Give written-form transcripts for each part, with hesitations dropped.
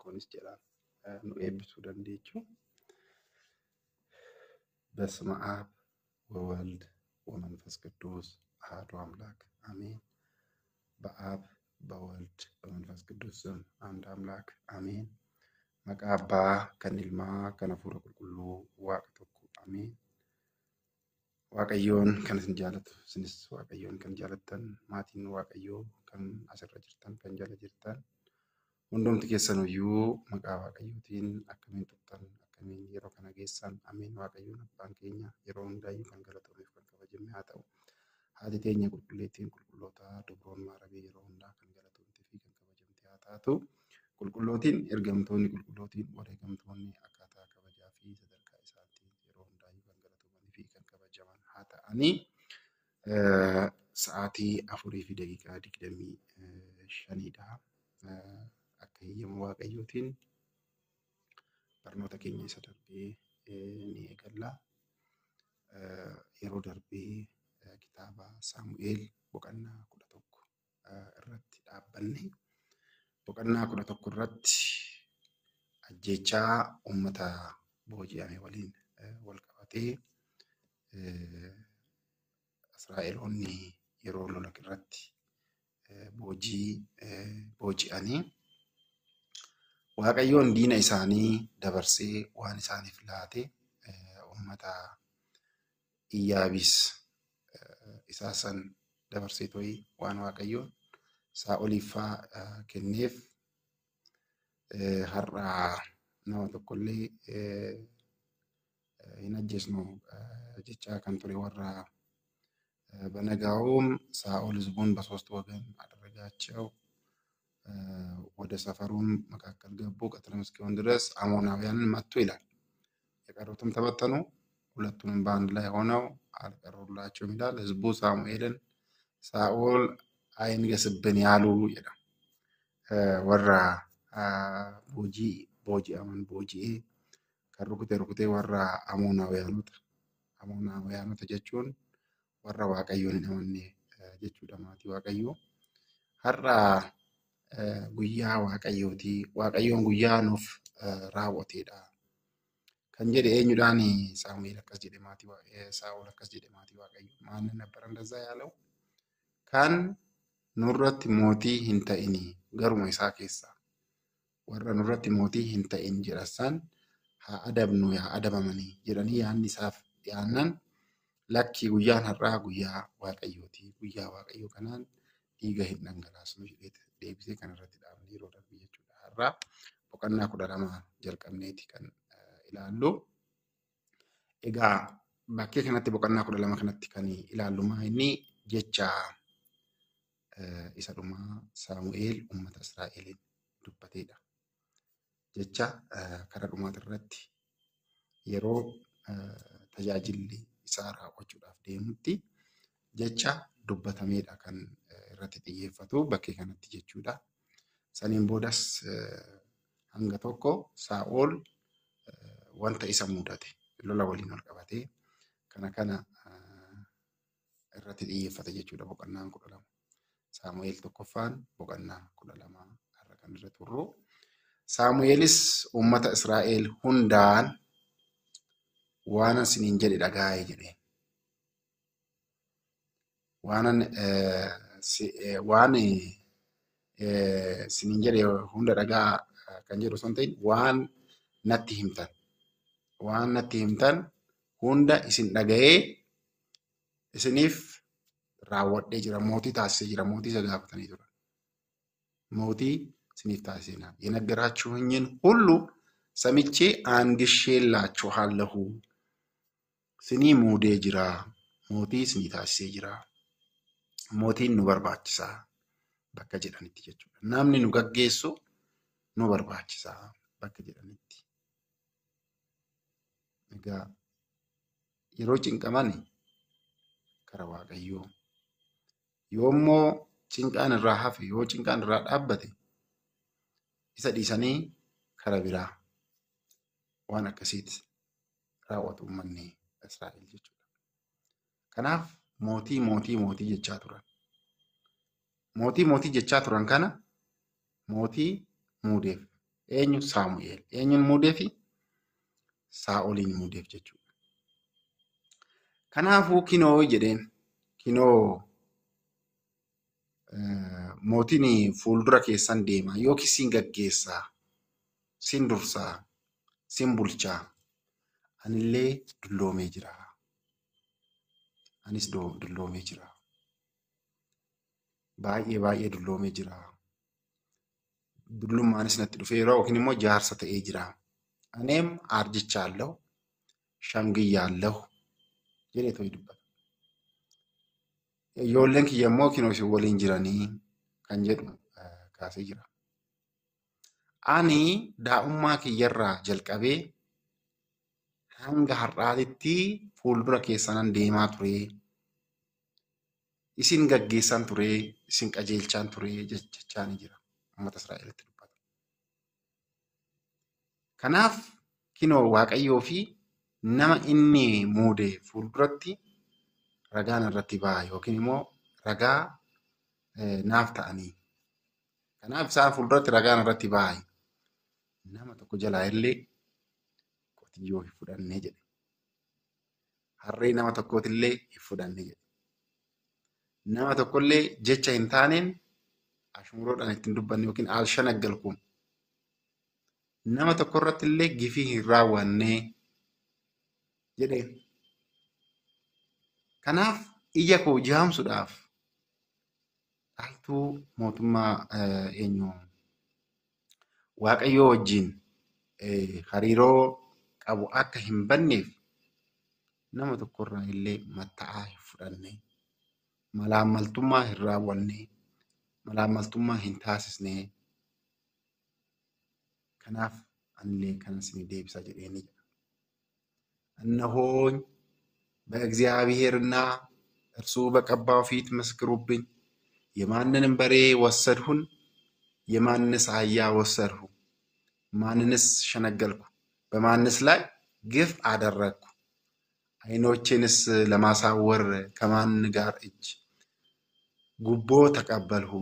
tokkoonis jedhaan nu eebbisuu dandeechu. በስመ አብ ወወልድ ወመንፈስ ቅዱስ አሐዱ አምላክ አሜን። በአብ በወልድ በመንፈስ ቅዱስ ስም አንድ አምላክ አሜን። መቃ አባ ከኒልማ ከነፉረ ቁልቁሉ ዋቅ tokko አሜን። waaqayyoon kan isin jaalatu isinis waaqayyoon kan jaalattan maatiin waaqayyoo kan asirra jirtan kan jala jirtan hundumti keessanuyyuu maqaa waaqayyootiin akkamiin turtan akkamiin yeroo kana geessan ameen. Waaqayyoon abbaan keenya yeroo hundaayyuu kan galatamuuf kan kabajame haa ta'u. Haati teenya qulqulleettiin qulqulloota dubroon maarabee yeroo hundaa kan galatamtee fi kan kabajamte haa taatu. Qulqullootiin ergamtoonni qulqullootiin wareegamtoonni akkaataa kabajaa fi sadarkaa isaatti yeroo hundaayyuu kan galatamanii fi kan kabajaman haa ta'anii. Sa'aatii 4:25 akka heeyyama waaqayyootiin barnoota keenya isa darbee ni eegalla. Yeroo darbee kitaaba Saamu'eel boqonnaa 11 irratti dhaabbanne. Boqonnaa 11 irratti ajjeechaa uummata booji'ame waliin wal qabatee Israa'eloonni yeroo lola irratti booji'anii Waaqayyoon diina isaanii dabarsee waan isaaniif laate uummata Iyyaabis isaa san dabarsee to'ii waan Waaqayyoon Saa'oliif kenneef har'a nama tokkollee hin ajjeesnu jechaa kan ture warra በነጋውም ሳኦል ሕዝቡን በሶስት ወገን አደረጋቸው። ወደ ሰፈሩም መካከል ገቡ። ቀትርም እስኪሆን ድረስ አሞናውያንን መቱ ይላል። የቀሩትም ተበተኑ። ሁለቱንም በአንድ ላይ ሆነው አልቀሩላቸውም ይላል። ሕዝቡ ሳሙኤልን ሳኦል አይንገስብን ያሉ ይላል። ወራ ቦጂኤ ከሩኩቴ ወራ አሞናውያኖት jechuun warra waaqayyoon hin amanne jechuudha maatii waaqayyoo. Har'a guyyaa waaqayyooti. Waaqayyoon guyyaa nuuf raawwateedha kan jedhe eenyudhaan Saamu'eel akkas jedhe Saa'ol akkas jedhe maatii waaqayyoo. Maanni ነበር እንደዛ ያለው kan nurratti mootii hin ta'in garuma isaa keessa warra nurratti mootii hin ta'in jedhasan haa adabnu yaa adabamanii jedhanii yaadni isaaf dhiyaannan. Lakki guyyaan har'aa guyyaa waaqayyooti. Guyyaa waaqayyoo kanaan dhiiga hin dhangalaasnu jedhee deebisee kan irratti dhaabne yeroo darbe jechuudha. Har'aa boqonnaa 12 jalqabneeti kan ilaallu. Egaa bakkee kanatti boqonnaa 12 kanatti kan ilaallu inni jecha isa dhumaa Saamu'eel uummata Israa'eliin dubbateedha. Jecha karaa dhumaati irratti yeroo tajaajilli isaa raawwachuudhaaf deemutti jecha dubbatameedha kan irratti xiyyeeffatu bakkee kanatti jechuudha. Saniin boodas hanga tokko Saa'ol wanta isa mudate lola waliin wal qabatee kana irratti xiyyeeffate jechuudha. Boqonnaan 12 Saamu'eel tokkoffaan boqonnaa 12 har'a kan irra turru. Saamu'eelis uummata Israa'el hundaan waan isiniin jedhe dhagaa'e jedhe. Waan isiniin jedhe hunda dhagaa kan jedhu osoo hin ta'in waan natti himtan hunda isin dhaga'ee isiniif raawwadhee jira. Mootii taasisee jira. Mootii isa gaafatanii turan. Mootii isiniif taasisee የነገራችሁኝን ሁሉ ሰምቼ አንግሼላችኋለሁ። ስኒ ሙዴ ጅራ ሞቲ ስኒ ታስሴ ጅራ ሞቲን ኑ በርባችሳ bakka jedhanitti jechuudha. Namni nu gaggeessu nu barbaachisa bakka jedhanitti. Egaa yeroo cinqaman karaa waaqayyoo yoommoo cinqaan irraa hafe yoo cinqaan irraa dhaabbate isa dhiisanii karaa biraa waan akkasiitti raawwatu uummanni Israa'el jechuudha. Kanaaf mootii jechaa turan. Mootii jechaa turan kana mootii muudeef Eenyu Saamu'eel. Eenyuun muudeef? Saa'oliin muudeef jechuudha. Kanaafuu kinoo jedheen kinoo mootiin fuuldura keessan deema yookiin siin gaggeessaa, siin dursaa, siin bulchaa. Anillee dulloomee jira. Anis dulloomee jira. Baay'ee dulloomee jira. Dullummaanis natti dhufeera yookiin immoo jaarsa ta'ee jira. Aneem aarjichaallee shamgiyyaallee jedhee tooyi dubbata. Ijoolleen kiyya immoo kinoo isin waliin jiranii kan jedhu kaasee jira. Ani daa'ummaa kiyyarraa jalqabee hanga har'aatitti fuuldura keessanan deemaa ture. Isin gaggeessan ture, isin qajeelchaan ture jechaan jira. Uummata Israa'elitti dubbata. Kanaaf kinoo Waaqayyoo fi nama inni muude fuulduratti ragaan irratti ba'a yookiin immoo ragaa naaf ta'anii. Kanaaf isaan fuulduratti ragaan irratti ba'a. Nama tokko jalaa illee qotiyyoo hin fudhannee jedhe. Harree nama tokkootillee hin fudhannee jedhe. Nama tokkollee jecha hin taaneen ashmuroodhaan ittiin dubbanne yookiin alshanaggal kun nama tokko irratti illee gifii hin raawwannee jedheen. Kanaaf ija koo jaamsuudhaaf dhaaltuu mootummaa Waaqayyoo wajjin hariiroo qabu akka hin banneef nama tokkorraa illee matta'aa hin fudhanne. Malaammaltummaa hin raawwanne. Malaammaltummaa hin taasisne. Kanaaf anillee kan isin deebisa jedheen jedha. እነሆኝ በእግዚአብሔርና እርሱ በቀባው ፊት መስክሩብኝ። የማንንም በሬ ወሰድሁን? የማንስ አህያ ወሰድሁ? ማንንስ ሸነገልኩ? በማንስ ላይ ግፍ አደረግኩ? ዓይኖቼንስ ለማሳወር ከማን ጋር እጅ ጉቦ ተቀበልሁ?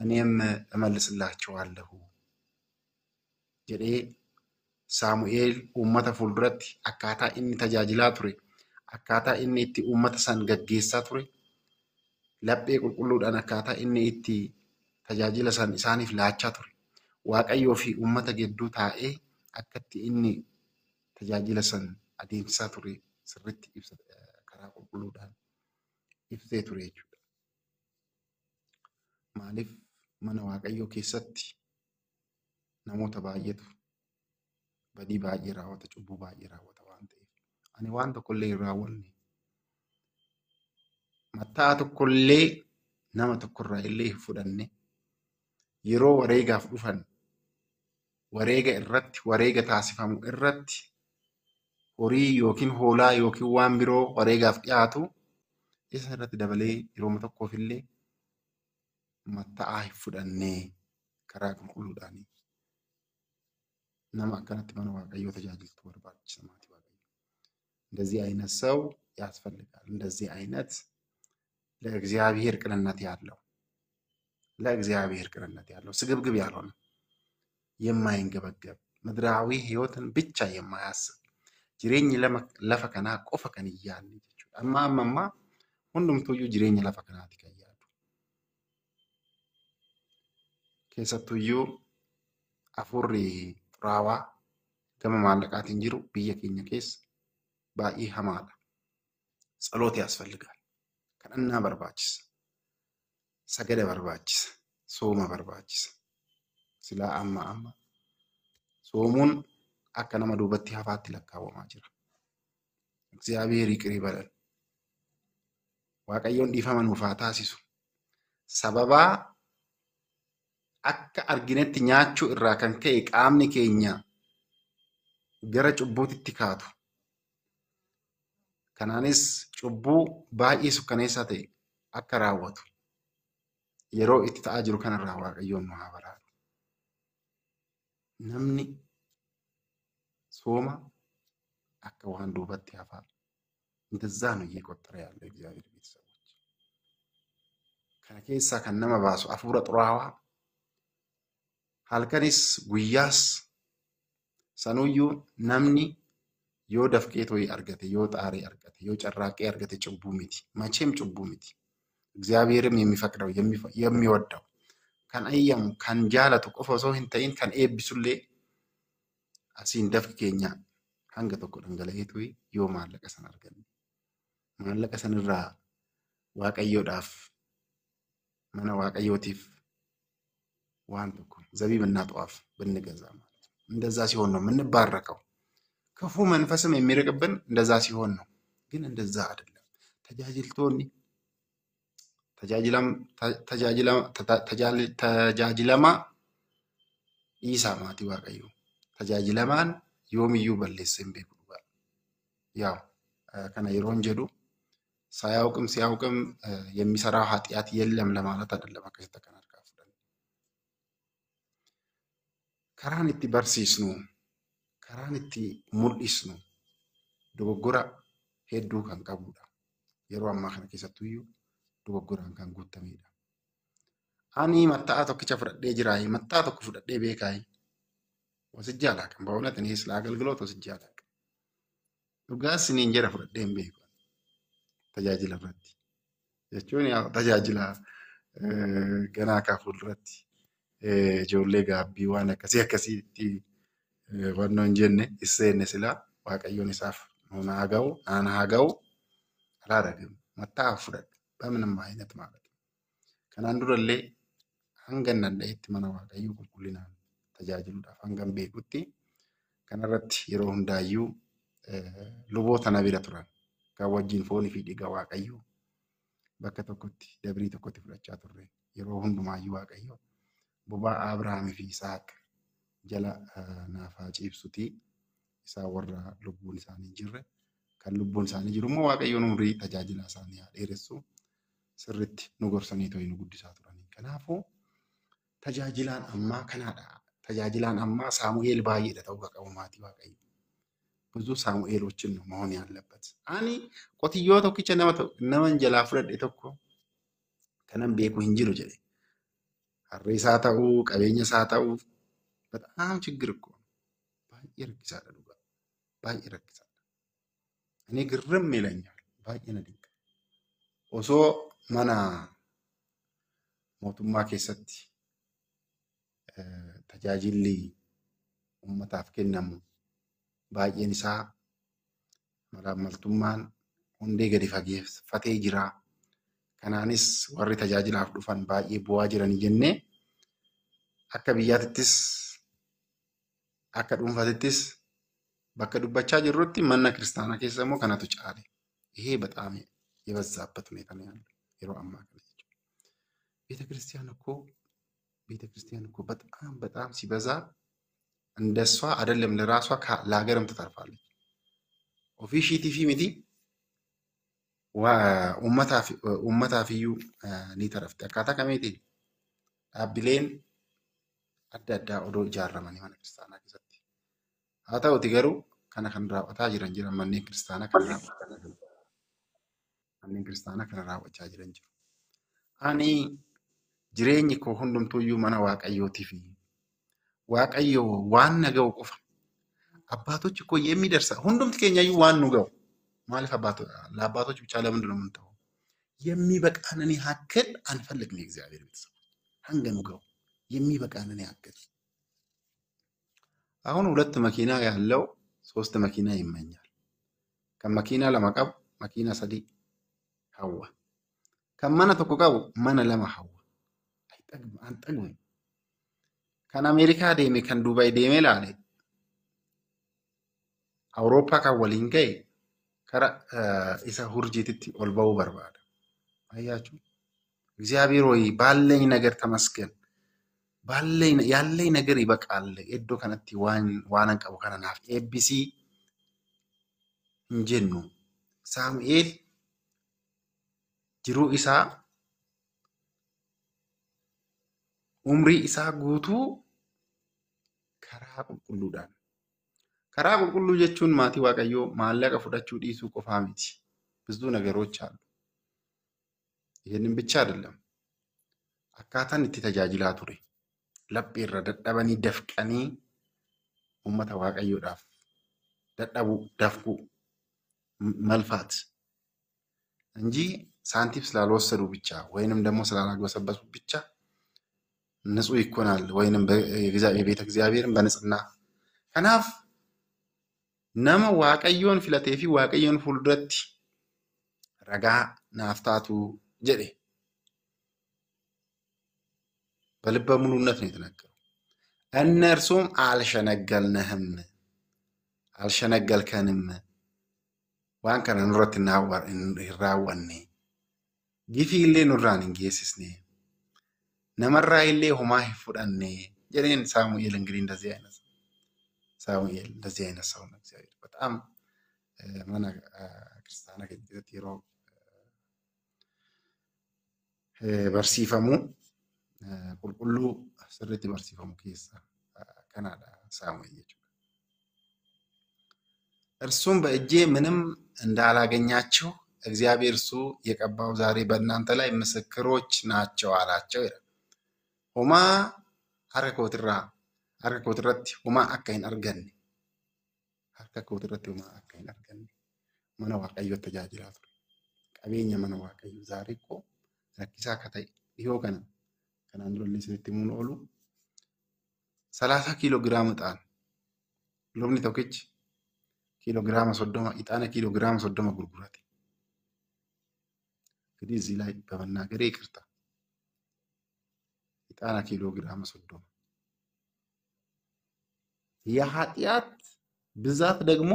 እኔም እመልስላችኋለሁ jedhe Saamu'eel uummata fuulduratti akkaataa inni tajaajilaa ture, akkaataa inni itti uummata san gaggeessaa ture, laphee qulqulluudhaan akkaataa inni itti tajaajila san isaaniif laachaa ture, Waaqayyoo fi uummata gidduu taa'ee akkatti inni tajaajila san adeemsisaa ture sirriitti ibsa karaa qulqulluudhaan ibsee ture jechuudha. Maaliif mana Waaqayyoo keessatti namoota baay'eetu badii baay'ee raawwata, cubbuu baay'ee raawwata waan ta'eef ani waan tokkollee hin raawwanne. Mattaa tokkollee nama tokkorraa illee hin fudhanne. Yeroo wareegaaf dhufan wareega irratti wareega taasifamu irratti horii yookiin hoolaa yookiin waan biroo wareegaaf dhiyaatu isa irratti dabalee yeroo tokkoof illee mattaa hin fudhanne karaa qulqulluudhaanii. nama አካናት ማን Waaqayyoo tajaajiltu barbaachisa maatii Waaqayyoo. እንደዚህ አይነት ሰው ያስፈልጋል። እንደዚህ አይነት ለእግዚአብሔር ቅንነት ያለው ስግብግብ ያልሆነ የማይንገበገብ ምድራዊ ህይወትን ብቻ የማያስብ ጅሬኝ ለፈ ከና ቆፈ ከን ይያል ይችላል። አማማማ ሁሉም ቶዩ ጅሬኝ ለፈ ከናት ይከያሉ። ከሰቱዩ አፉሪ Raawaa gama maallaqaatiin jiru biyya keenya keessa baay'ee hamaadha. Tsaloota yaasfalligaal. Kadhannaa barbaachisa. Sagada barbaachisa. Sooma barbaachisa. Silaa amma soomuun akka nama duubatti hafaatti lakkaawwamaa jira. እግዚአብሔር ይቅር ይበለን. Waaqayyoon dhiifama nuuf haa taasisu. Sababaa akka arginetti nyaachuu irraa kan ka'e qaamni keenya gara cubbuutitti kaatu. Kanaanis cubbuu baay'ee sukkaneessaa ta'e akka raawwatu yeroo itti ta'aa jiru kanarraa Waaqayyoon nu haa baraatu. Namni sooma akka waan duubatti hafaa እንደዛ ነው እየቆጠረ ያለው እግዚአብሔር ቤተሰቦች። kana keessaa kan nama baasu afuura xuraawaa halkanis guyyaas sanuyyuu namni yoo dafqee to'ii argate, yoo xaarii argate, yoo carraaqee argate cubbuu miti. Macheem cubbuu miti. እግዚአብሔርም የሚፈቅደው የሚወደው kan ayyamu kan jaalatu qofa osoo hin ta'in kan eebbisullee asiin dafqi keenya hanga tokko dhangala'eetu yoo maallaqa san arganne. Maallaqa sanirraa waaqayyoodhaaf mana waaqayyootiif waan tokko zabiib እናጠዋፍ ብንገዛ ማለት ነው። እንደዛ ሲሆን ነው የምንባረከው። ክፉ መንፈስም የሚርቅብን እንደዛ ሲሆን ነው። ግን እንደዛ አይደለም። ተጃጅልቶኒ tajaajilama isaa maatii waaqayyoo tajaajilamaan yoomiyyuu balleessee hin beeku dhugaa. ያው kana yeroon jedhu ሳያውቅም ሲያውቅም የሚሰራው ኃጢአት የለም ለማለት አይደለም። አከሰተ ከናርካፍ karaan itti barsiisnu karaan itti mul'isnu dogoggora hedduu kan qabudha. Yeroo ammaa kana keessattuyyuu dogoggoraan kan guutamedha. Ani mataa tokkicha fudhadhee jiraay, mataa tokko fudhadhee beekaay. Wasijjaala kan baawunatanii isla agalgiloota wasijjaala. Dhugaas niin jira fudhadhee hin beeku. Tajaajila irratti. Jechuun tajaajila ganaa kaa fuulduratti ijoollee gaabbii waan akkasiitti wannoo hin jenne isseenne silaa waaqayyoon isaaf nuun haa ga'u, naan haa ga'u alaaragam mataa fudhadhe በምንም አይነት ማለት ነው። kanaan durallee hangan danda'etti mana waaqayyoo qulqullinaan tajaajiluudhaaf hangan beekutti kanarratti yeroo hundaayyuu luboota na bira turan kan wajjin foonii fi dhiiga waaqayyoo bakka tokkotti dabrii tokkotti fudhachaa turre yeroo hundumaayyuu waaqayyoo bobaa Abrahaamii fi Isaaq jala naafaa ciibsuti isaa warra lubbuun isaanii jirre kan lubbuun isaanii jiru immoo waaqayyoon umrii tajaajila isaanii haa dheeressu sirriitti nu gorsanii to'ii nu guddisaa turanii. Kanaafuu tajaajilaan ammaa kanaadha. Tajaajilaan ammaa Saamu'eel baay'eedha ta'uu qabu maatii waaqayyoo. ብዙ ሳሙኤሎችን ነው መሆን ያለበት። አኒ ቆትዮ tokkicha nama jalaa fudhadhe tokko kanan beeku hin jiru jedhe. Harree isaa ta'uu, qabeenya isaa ta'uu በጣም ችግር እኮ baay'ee rakkisaadha dhugaa. Baay'ee rakkisaadha. Ani ግርም ይለኛል baay'ee na dinqa. Osoo mana mootummaa keessatti tajaajilli uummataaf kennamu baay'een isaa malaamaltummaan hundee gadi fageeffatee jira. Kanaanis warri tajaajilaaf dhufan baay'ee bu'aa jiranii jennee akka biyyaatittis akka dhuunfaatittis bakka dubbachaa jirrutti mana kiristaanaa keessa immoo kanatu caale. ይሄ በጣም የበዛበት ሁኔታ ነው ያለው የሮ አማካኝ ቤተክርስቲያን እኮ በጣም ሲበዛ እንደሷ አይደለም ለራሷ ለሀገርም ትተርፋለች። ኦፊሺቲ ፊሚቲ ኡመታፊዩ ኒተረፍት አካታ ከሜቲ አብሌን አዳዳ ኦዶ ጃረመኒ ማነ ክርስቲያና ከሰቲ አታውቲ ገሩ ከነ ከንራውታ ጅረን ማነ ክርስቲያና kana raawwachaa jiran jiru. Ani jireenyi koo hundumtuuyyuu mana waaqayyootii fi waaqayyoo waan na ga'u qofa. Abbaatochi koo የሚደርሳ ሁንዱም ከኛዩ ዋን ነው ገው ማለት ለአባቶች ብቻ ለምንድን ነው የምንተው? የሚበቃንን ያክል አንፈልግም። የእግዚአብሔር ቤተሰብ አንገኑ ገው የሚበቃንን ያክል አሁን ሁለት መኪና ያለው ሶስት መኪና ይመኛል። ከመኪና ለማቀብ መኪና ሰዲ ሀዋ ከማና ተቆቃው ማና ለማ ሀዋ አንጠግም kan Ameerikaa deeme kan Dubai deeme laale Awurooppaa kan waliin ga'e kara isa hurjiititti ol ba'uu barbaada. Ayyaachuu እግዚአብሔር ሆይ ባለኝ ነገር ተመስገን ያለኝ ነገር ይበቃል እዶ ከነቲ ዋናን ቀቡ ከናፍ ኤቢሲ እንጀኑ ሳሙኤል jiru isaa umrii isaa guutuu karaa qulqulluu jechuun maatii waaqayyoo maallaqa fudhachuu dhiisuu qofaa miti. ብዙ ነገሮች አሉ። ይሄንን ብቻ አይደለም አካታን እቲ ተጃጅላ ቱሬ laphee irra dadhabanii dafqanii uummata waaqayyoodhaaf dadhabuu dafquu መልፋት እንጂ ሳንቲም ስላልወሰዱ ብቻ ወይንም ደግሞ ስላላግበሰበሱ ብቻ ንጹህ ይኮናል ወይንም የቤተ እግዚአብሔርን በንጽህና ከናፍ ነመ waaqayዮን ፍለቴፊ waaqayዮን ፉልዱረቲ ረጋ ናፍታቱ ጀዴ በልበ ሙሉነት ነው የተናገረው። እነርሱም አልሸነገልከንም waan kana nurratti raawwanne gifii illee nurraan hin geessisne namarraa illee homaa hin fudhanne jedheen ሳሙኤል እንግዲህ እንደዚህ አይነት ሰው ነው እግዚአብሔር በጣም ማና ክርስቲያና ከዚህ የሮ በርሲፈሙ ቁልቁሉ ስርት በርሲፈሙ ኬሳ ከናዳ ሳሙኤል እርሱም በእጄ ምንም እንዳላገኛችሁ እግዚአብሔር እሱ የቀባው ዛሬ በእናንተ ላይ ምስክሮች ናቸው አላቸው ይላል። ሆማ harka kootirratti homaa akka hin arganne mana waaqayyoo tajaajilaa ture. Qabeenya mana waaqayyoo ዛሬ እኮ rakkisaa akka ta'e dhiyoo kanaan durallee isinitti himuun oolu 30 kiiloogiraama ta'an lubni tokkichi kiloግራም 30 ኢጣና kiloግራም 30 ጉርጉራቲ እንግዲህ እዚህ ላይ በመናገር ይቅርታ ኢጣና kiloግራም 30 የኃጢአት ብዛት ደግሞ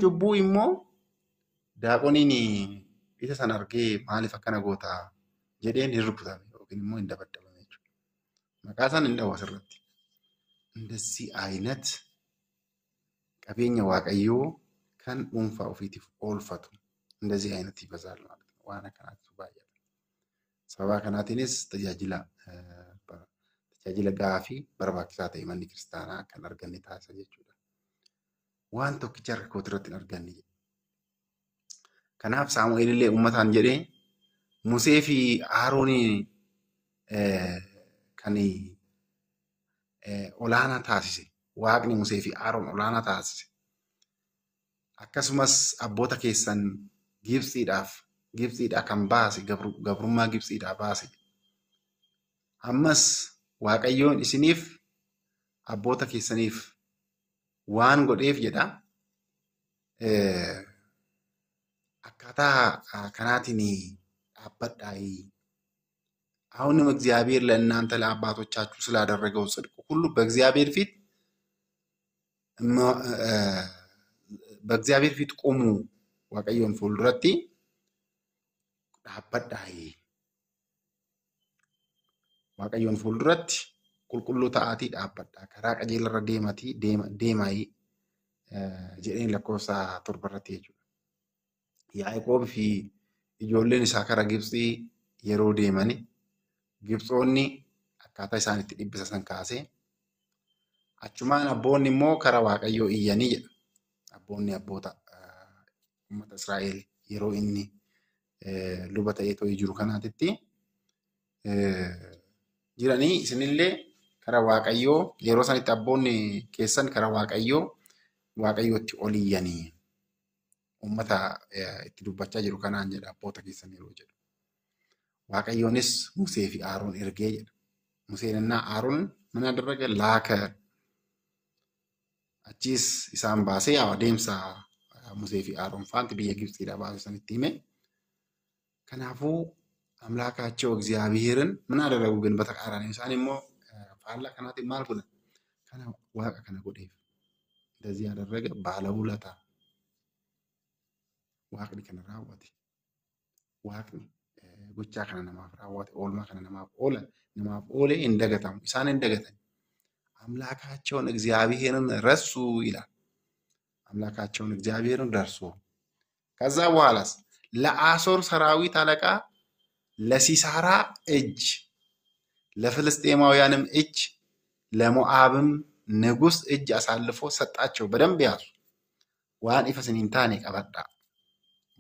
ጩቡ ኢሞ ዳቆኒኒ ኢተሰን አርጌ ማሊፍ አከነ ጎታ ጀዴን ይርኩታል ግን ኢሞ እንደበደበነች መቃሳን እንደወሰረት እንደዚህ አይነት ቀበኛ ዋቀዮ ከን ኡንፋ ኦፊቲፍ ኦልፋቱ እንደዚህ አይነት ይበዛል ማለት ነው። ዋና ከናቱ ባያ ሰባ ከናቲንስ ተጃጅላ ጋፊ በርባክሳ ተይመን ክርስቲያና ከን አርገን ታሰጀቹዳ ዋን ቶክቸር ኮትረትን አርገን ከናፍ ሳሙኤል ለ ኡመታን ጀዴ ሙሴፊ አሮኒ ከኒ ኦላና ታሲሴ waaqni Musee fi Aaroon olaanaa taasise. Akkasumas abboota keessan Gibxiidhaa kan baase gabrummaa Gibxiidhaa baase. Ammas Waaqayyoon isiniif abboota keessaniif waan godheef jedha. Akkaataa kanaatiin dhaabbadhaa. አሁንም እግዚአብሔር ለእናንተ ለአባቶቻችሁ ስላደረገው ጽድቅ ሁሉ በእግዚአብሔር ፊት ቆሙ waaqayዮን ፉልዱረቲ ዳበዳይ waaqayዮን ፉልዱረቲ ቁልቁሉ ታአቲ ዳበዳ ከራ ቀጀለረ ዴማይ ጀዴን ለኮሳ ቶርበረቲ ጀቹ ያዕቆብ ፊ ijoolleen isaa kara Gibxi yeroo deemani Gibxoonni akkaataa isaan itti dhibbisan kaasee achumaan abboonni immoo kara waaqayyoo iyyanii jedha. Abboonni abboota uummata Israa'el yeroo inni luba ta'ee too'ee jiru kanaatitti jiranii isinillee kara waaqayyoo yeroo sanitti abboonni keessan kara waaqayyootti ol iyyanii uummata itti dubbachaa jiru kanaan jedha abboota keessan yeroo jedhu. Waaqayyoonis Musee fi Aaroon ergee jedha. Museenና Aaroon ምን አደረገ? ላከ achis isaan baasee adeemsa Musee fi Aaroon faanti biyya Gibxiidhaa baasuu sanitti hime. Kanaafuu አምላካቸው እግዚአብሔርን ምን አደረጉ? ግን በተቃራኒ ኢሳን ሞ ፋላ ከናት ማል ኩለ ከና ዋቃ ከነ ጎዴፍ እንደዚህ ያደረገ ባለውለታ ዋቅኒ ከነ ራወቲ ዋቅኒ ጉቻ ከነ ነማፍ ራወቲ ኦልማ ከነ ነማፍ ኦለ እንደገታም ኢሳን እንደገተን አምላካቸውን እግዚአብሔርን ረሱ ይላል። አምላካቸውን እግዚአብሔርን ረሱ። ከዛ በኋላስ ለአሶር ሰራዊት አለቃ ለሲሳራ እጅ ለፍልስጤማውያንም እጅ ለሞዓብም ንጉስ እጅ አሳልፎ ሰጣቸው። በደንብ ያዙ። ዋን ኢፈስኒንታኔ ቀበዳ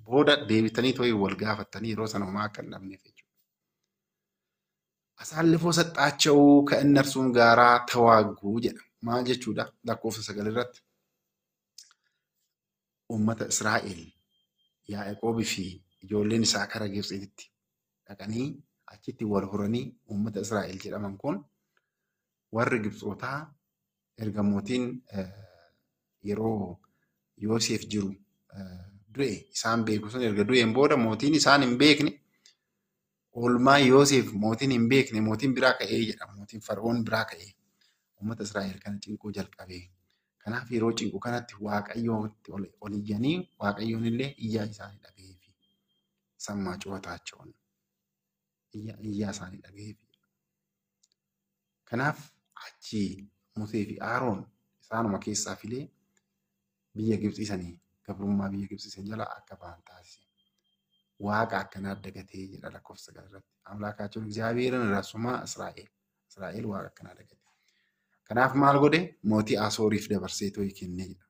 ቦዳ ዴቢተኒ ቶይ ወልጋፈተኒ ሮሰነው ማከል ነምኔ ፈጁ አሳልፎ ሰጣቸው ከእነርሱም ጋራ ተዋጉ jedha. Maal jechuudha? Lakkoofsa 9 irratti uummata Israa'el Yaaqoobii fi ijoolleen isaa kara Gibxitti dhaqanii achitti wal horanii uummata Israa'el jedhaman kun warri Gibxootaa erga mootiin yeroo Yoosef jiru du'e isaan beeku sun erga du'een booda mootiin isaan hin beekne oolmaa Yoosef mootiin hin beekne mootiin biraa ka'ee jedha. Mootiin Fara'oon biraa ka'ee uummata Israa'el kana cinquu jalqabee. Kanaaf yeroo cinqu kanatti Waaqayyootti ol iyyanii Waaqayyoon illee iyyaa isaanii dhaga'eefi sammaa cuwataachoon iyyaa isaanii dhaga'eefi. Kanaaf achi Musee fi Aaroon isaanuma keessaa filee biyya Gibxii sanii gabrummaa biyya Gibxii san jala akka ba'an taasise. Waaqa akkanaa dagatee jedha lakkoofsa irratti. Aምላካቸው እግዚአብሔርን ረሱማ እስራኤል waaqa akkanaa dagate. Kanaaf maal godhe? Mootii Asooriif dabarsee too'i kennee jedha.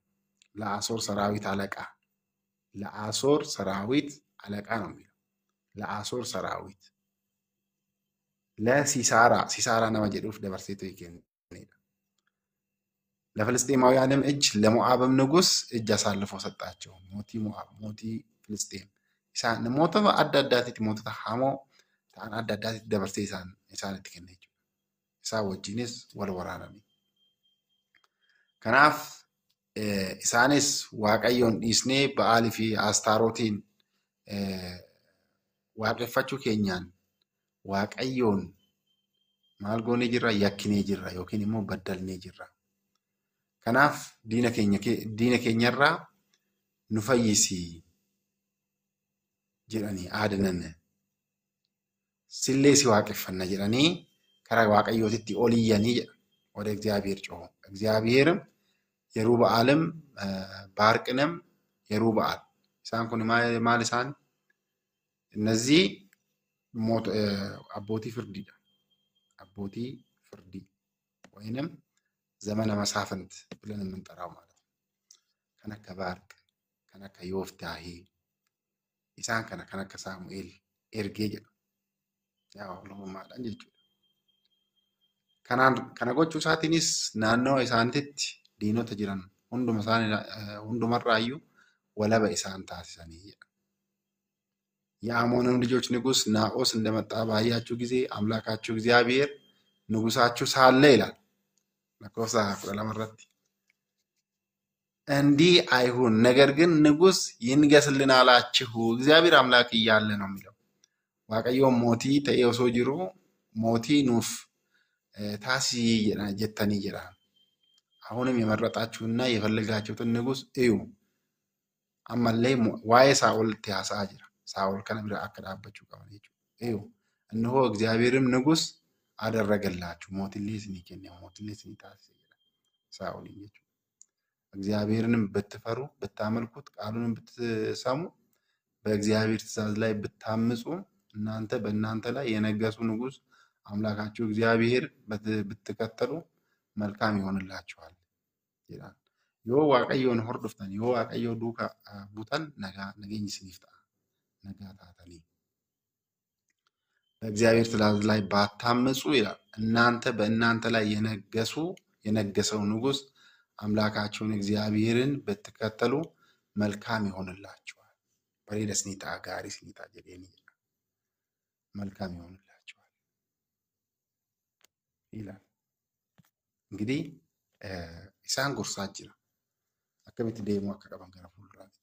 La'asoor saraawit alaqaa. La'asoor saraawit alaqaa ነው የሚለው. La'asoor saraawit. ለሲሳራ nama jedhuuf dabarsee too'i kennedha. ለፍልስጤማውያንም እጅ ለሞዓብም ንጉስ እጅ አሳልፎ ሰጣቸው። mootii Mo'aab, mootii Filisጤም isaan namoota adda addaatitti mootota hamoo ta'an adda addaatitti dabarsee isaanitti kenne jechuudha. Isaan wajjinis wal waraaname. Kanaaf isaanis Waaqayyoon dhiisnee Ba'aalii fi Astaarotiin waaqeffachuu keenyaan Waaqayyoon maal goonee jirra? Yakkinee jirra yookiin immoo baddalnee jirra. Kanaaf diina keenyarraa nu fayyisi jedhanii aadanan sillee si waaqeffanna jedhanii karaa Waaqayyootitti ol iyyanii jedha. ወደ እግዚአብሔር ጮኹ። እግዚአብሔርም የሩበአልም ባርቅንም የሩበአል isaan kun maal isaan? እነዚህ abbootii firdiidha. Abbootii firdii ወይንም ዘመነ መሳፍንት ብለን የምንጠራው ማለት ነው። kan akka Baarq, kan akka Yooftaahee isaan kan akka Saamu'eel ergee jedha. Yaa Waaqummaadhaan jechuudha. Kana gochuu isaatiinis naannoo isaaniitti diinota jiran hundumarraayyuu walaba isaan taasisanii jedha. የአሞንም ልጆች ንጉስ ናኦስ እንደመጣ ባያችሁ ጊዜ አምላካችሁ እግዚአብሔር ንጉሳችሁ ሳለ ይላል ለኮሳ ለማረት እንዲህ አይሁን፣ ነገር ግን ንጉስ ይንገስልን አላችሁ እግዚአብሔር አምላክ እያለ ነው የሚለው። ዋቀዮ ሞቲ ተየውሶ ጅሩ ሞቲ ኑፍ ታሲ ጀተኒ ይላል። አሁንም የመረጣችሁና የፈለጋችሁትን ንጉስ እዩ። አመለይ ዋይ ሳኦል ተያሳ ጅራ ሳኦል ከነ ቢራ አከዳባችሁ ቀበለች እዩ። እነሆ እግዚአብሔርም ንጉስ አደረገላችሁ። ሞትሊስኒ ከነ ሞትሊስኒ ታሲ ይላል ሳኦል ይኝ እግዚአብሔርንም ብትፈሩ ብታመልኩት ቃሉንም ብትሰሙ በእግዚአብሔር ትእዛዝ ላይ ብታምጹ እናንተ በእናንተ ላይ የነገሱ ንጉስ አምላካችሁ እግዚአብሔር ብትከተሉ መልካም ይሆንላችኋል ይላል። ዮ ዋቀዮን ሆርዱፍታን ዮ ዋቀዮ ዱካ ቡታን ነገኝ ሲፍታ ነጋታታኒ በእግዚአብሔር ትእዛዝ ላይ ባታምጹ ይላል። እናንተ በእናንተ ላይ የነገሰው ንጉስ አምላካችሁን እግዚአብሔርን ብትከተሉ መልካም ይሆንላችኋል። በሌለስኒታ ጋሪ ስኒታ ጀዴኒ መልካም ይሆንላችኋል ይላል። እንግዲህ ኢሳን ጉርሳጅራ አከሚት ደሞ አከቀበን ገና ፉልራቲ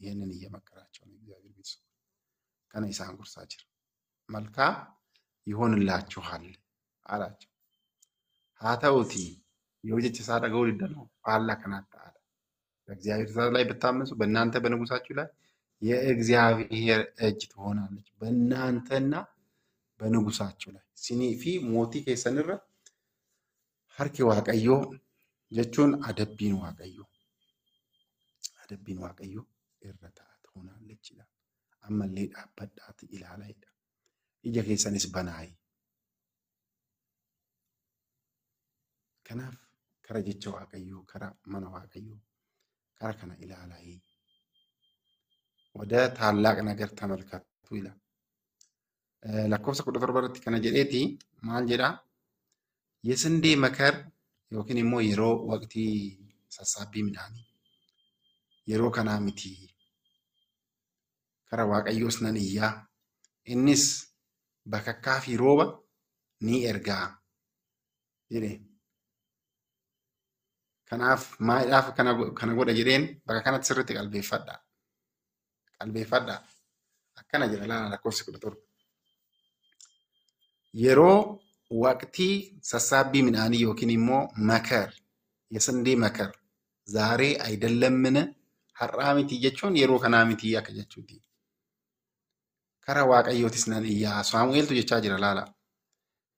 ይሄንን እየመከራቸው ነው እግዚአብሔር ቤት ከነ ኢሳን ጉርሳጅራ መልካም ይሆንላችኋል አላቸው። ሃታውቲ የወጀች ሳደገው ይደለው አላ ከናታ አለ። በእግዚአብሔር ትእዛዝ ላይ ብታመጹ በእናንተ በንጉሳችሁ ላይ የእግዚአብሔር እጅ ትሆናለች በእናንተና በንጉሳችሁ ላይ ሲኒፊ ሞቲ ከሰንረ ሀርኪ ዋቀዮ ጀቹን አደቢን ዋቀዮ እረታ ትሆናለች ይላል። አመሌ ዳበዳት ይላል አይዳ ኢጀ ከሰንስ በናይ ከናፍ ከረጀቸ ዋቀዮ ከራ መነ ዋቀዮ ከራ ከነ ኢላላይ ወደ ታላቅ ነገር ተመልከቱ ይላል። lakkoofsa 17 irratti kana jedheeti maal jedhaa? የስንዴ መከር yookiin immoo yeroo waqtii sassaabbii midhaanii yeroo kanaa miti. Kara Waaqayyoos nan iyyaa. Innis bakakkaa fi rooba ni ergaa jedhe. Kanaaf maaliidhaaf kana godha jedheen bakka kanatti sirriitti qalbeeffadhaa. Qalbeeffadhaa. Akkana jedha laala lakkoofsi 17. Yeroo waqtii sassaabbii midhaanii yookiin immoo መከር የስንዴ መከር ዛሬ አይደለምን har'aa miti jechuun yeroo kanaa miti akka jechuuti. Kara Waaqayyootis nan iyyaa. Saamu'eeltu jechaa jira laala.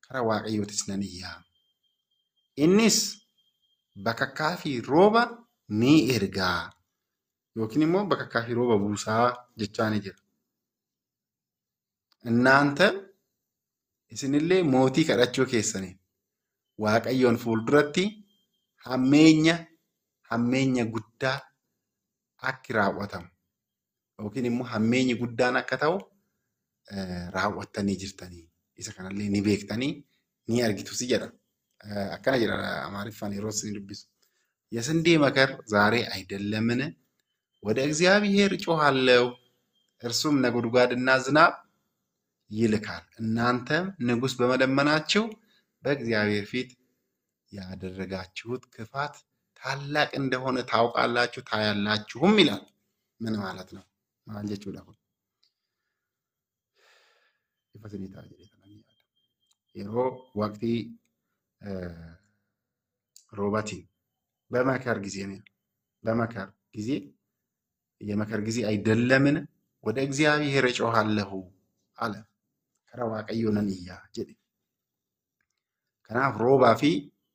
Kara Waaqayyootis nan iyyaa. Innis bakakkaa fi rooba ni ergaa yookiin immoo bakakkaa fi rooba buusaa jechaa ni jira. Innaanta isinillee mootii kadhachuu keessanii Waaqayyoon fuulduratti hammeenya guddaa akka raawwatamu yookiin immoo hammeenyi guddaan akka ta'u raawwattanii jirtanii. Isa kanallee ni beektanii ni argitus jedha. Akkana jedha Amaariffaan yeroo isin dubbisu. የስንዴ መከር ዛሬ አይደለምን? ወደ እግዚአብሔር እጮሃለሁ እርሱም ነጎድጓድና ዝናብ ይልካል። እናንተም ንጉሥ በመለመናችሁ በእግዚአብሔር ፊት ያደረጋችሁት ክፋት ታላቅ እንደሆነ ታውቃላችሁ ታያላችሁም ይላል። ምን ማለት ነው? ማለችሁ ለሁ ይፈስኒታ ጀሪታኒ የሮ ወቅቲ ሮባቲ በመከር ጊዜ ነው። በመከር ጊዜ የመከር ጊዜ አይደለምን? ወደ እግዚአብሔር እጮሃለሁ አለ። ከራ waaqayyoon iyyaa jedhe. Kanaaf roobaa fi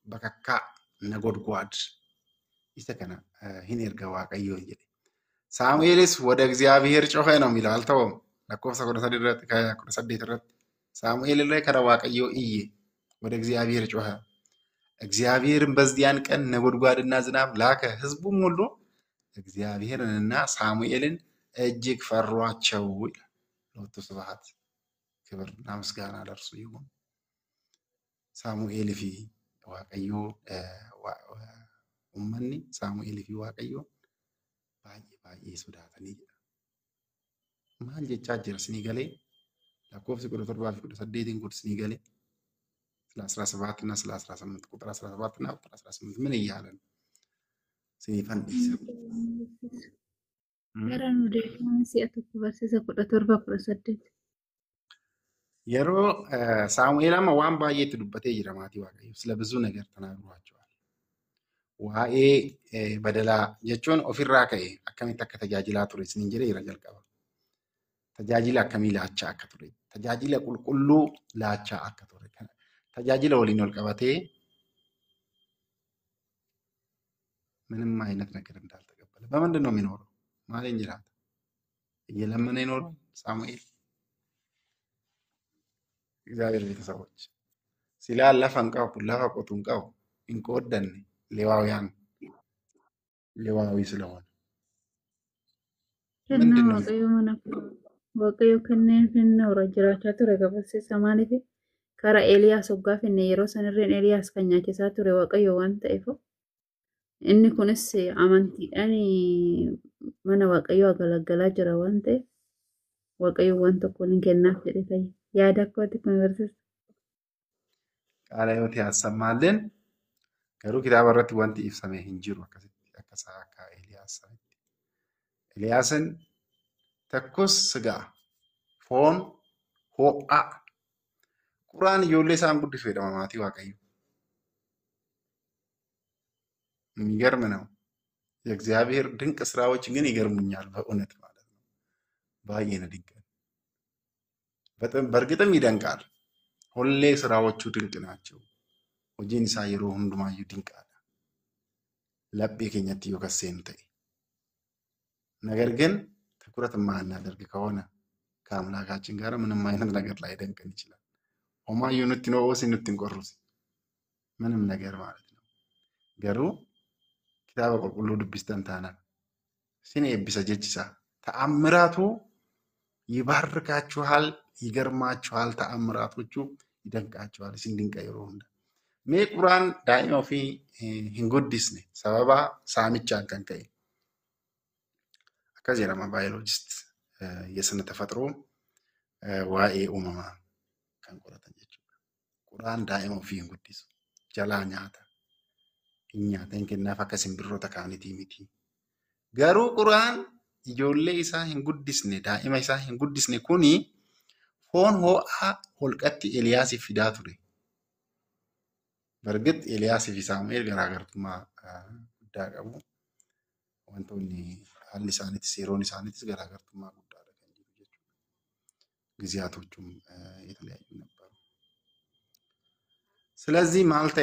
bakakkaa ነጎድጓድ isa kana hin erga waaqayyoon jedhe. Saamu'eelis ወደ እግዚአብሔር ጮኸ ነው የሚለው አልተወም። lakkoofsa 18 irratti ሳሙኤል ላይ ከራ waaqayyoo iyye ወደ እግዚአብሔር ጮኸ። እግዚአብሔርም በዚያን ቀን ነጎድጓድና ዝናብ ላከ። ሕዝቡም ሁሉ እግዚአብሔርንና ሳሙኤልን እጅግ ፈሯቸው ይላል። ሎቱ ስብሐት ክብርና ምስጋና ለእርሱ ይሁን። ሳሙኤል ፊ ዋቀዮ ኡመኒ ሳሙኤል ፊ ዋቀዮ ባዬ ሶዳተኒ ማል ጀቻ ጀርስኒ ገሌ lakkoofsi 17 fi 18 gudsni gale ስለ 17 እና ስለ 18 ቁጥር 17 እና ቁጥር 18 ምን እያለ ነው? ሲፈን Garan odeeffannoo si'a tokko barsiisa 17-18. yeroo Saamu'eel amma waan baay'eetti dubbatee jira maatii Waaqayyo. Sila ብዙ ነገር ተናግሯቸዋል. Waa'ee badalaa jechuun ofirraa ka'e akkamitti akka tajaajilaa ture isiniin jedhee jira jalqaba. Tajaajila akkamii laachaa akka ture, tajaajila qulqulluu laachaa akka ture. Tajaajila waliin ol qabatee ምንም አይነት ነገር እንዳልተቀበለ በምንድን ነው የሚኖረው? ማለት እንጀራት እየለመነ ይኖራል ሳሙኤል። እግዚአብሔር ቤተሰቦች ሲላ lafa hin qabu lafa qotu hin qabu hin qooddanne ሌዋውያን ሌዋዊ ስለሆነ ምንድን ነው Waaqayyo kanneen finnoora jiraachaa ture barsiisa maaliif karaa Eeliyaas hoggaa finne yeroo sanirreen Eeliyaas kan nyaachisaa ture Waaqayyo waan ta'eef inni kunis amantiidhaan mana Waaqayyoo galgalaa jira waan ta'eef Waaqayyo waan tokko hin kennaaf jedhe ta'e yaada akkaatti kun barsiisa. Qaala yoo yaassamaalleen garuu kitaaba irratti wanti ibsame hin jiru akkasitti akkasaa akka Eeliyaas sanitti. Eeliyaasin takkus sigaa foon ho'aa quraan ijoollee isaan guddisu jedhama maatii Waaqayyo. የሚገርም ነው። የእግዚአብሔር ድንቅ ስራዎች ግን ይገርሙኛል በእውነት ማለት ነው። ባየነ ድንቅ በእርግጥም ይደንቃል። ሁሌ ስራዎቹ ድንቅ ናቸው። hojiin isaa yeroo hundumayyuu dinqaadha. Laphee keenyatti yoo kasseen ta'e. ነገር ግን ትኩረት የማናደርግ ከሆነ ከአምላካችን ጋር ምንም አይነት ነገር ላይደንቀን ይችላል። ሆማዩን ትኖስ እንትንቆሩስ ምንም ነገር ማለት ነው። ገሩ كتاب قلقلو دبستان تانا سيني ابسا جيجسا تأمراتو ይባርካችኋል፣ ይገርማችኋል፣ ተአምራቶቹ ይደንቃችኋል። isin dinqa yeroo hunda. Mee quraan daa'ima ofii hin guddisne sababa saamichaan kan ka'e. Akkas jedhama baayoloojist የስነ ተፈጥሮ waa'ee uumamaa kan qoratan jechuudha. Quraan daa'ima ofii hin guddisu. Jalaa nyaata. Hin nyaata hin kennaaf akka simbirroota kaanitii miti. Garuu quraan ijoollee isaa hin guddisne, daa'ima isaa hin guddisne kuni foon ho'aa holqatti Eeliyaasiif fidaa ture. Bargit Eeliyaasii fi Saamu'eel garaagartummaa guddaa qabu. Wantoonni haalli isaaniitis yeroon isaaniitis garaagartummaa guddaadha kan jiru jechuudha. ጊዜያቶቹም የተለያዩ ነበሩ። ስለዚህ ማልቴ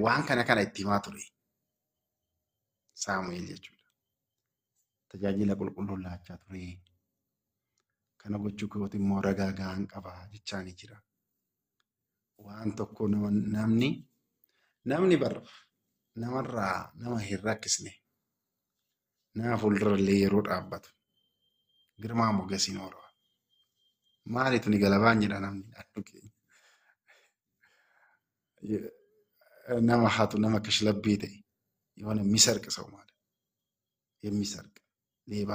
waan kana itti himaa ture Saamu'eel jechuudha. Tajaajila qulqulluun laachaa ture. Kana gochuu kooti immoo ragaa gahaan qaba jechaa ni jira. Waan tokko namni bar namarraa nama hin rakkisne nama fuuldurallee yeroo dhaabbatu girmaa mogasiin oolaa. Maalitu ni galabaan jedha namni addu keenya. Nama haatu nama kashlabbii ta'e የሆነ የሚሰርቅ ሰው ማለት የሚሰርቅ ሌባ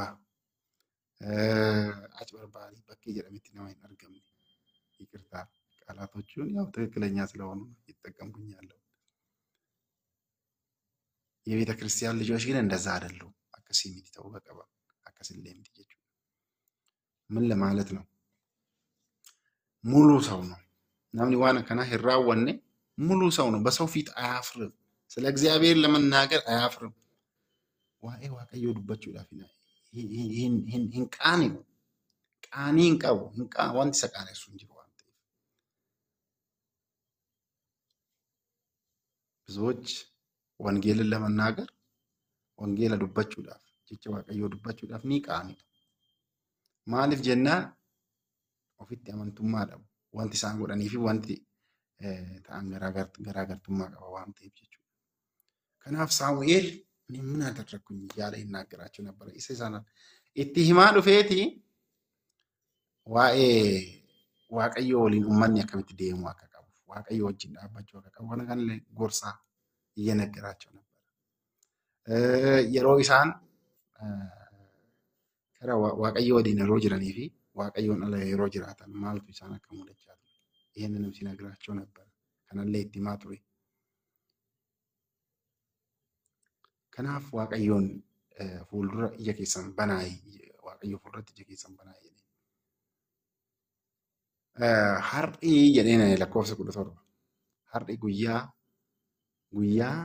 አጭበርባሪ በቃ ጀረሚት ነው አይነርገም። ይቅርታ ቃላቶቹን ያው ትክክለኛ ስለሆኑ ይጠቀምኩኝ ያለው። የቤተ ክርስቲያን ልጆች ግን እንደዛ አይደሉም። አከሲሚት ተው በቀባ አከስለም ትይጁ ምን ለማለት ነው? ሙሉ ሰው ነው። ናምኒ ዋና ከና ህራወነ ሙሉ ሰው ነው። በሰው ፊት አያፍርም። ስለ እግዚአብሔር ለመናገር አያፍርም። ዋቀዮ ዱባችሁ ዳፊና ይህን ቃኒን ቀቡ ዋንቲ ሰቃነ እሱ እንጂ ዋንቲ ብዙዎች ወንጌልን ለመናገር ወንጌል ዱባችሁ ዳፍ ጭጭ ዋቀዮ ዱባችሁ ዳፍ ኒ ቃኒ ማሊፍ ጀና ኦፊት ያመንቱማ ዳው ዋንቲ ሳንጎዳኒ ፊ ዋንቲ ታን ገራገርቱማ ቀባ ዋንቲ ይብቹ ከናፍ ሳሙኤል ምን አደረኩኝ ያለ ይናገራቸው ነበር። ኢሳይሳና ኢትሂማኑ ፌቲ ዋቀዮ ወሊን ኡማን ያከምት ደሙ አከቀቡ ዋቀዮ ወጅን ዳባቸው አከቀቡ ወነጋን ጎርሳ እየነገራቸው ነበር። የሮይሳን ከራ ዋቀዮ ወዲን ሮጅራኒ ፊ ዋቀዮን አለ ሮጅራታን ማልቱ ኢሳና ከሙለቻቱ ይሄንንም ሲነግራቸው ነበር። ከናለ ኢትማቱሪ kanaaf waaqayyoon fuuldura ija keessan banaa waaqayyo fuulduratti ija keessan banaa jedhe. Har'i jedheen lakkoofsa 17 har'i guyyaa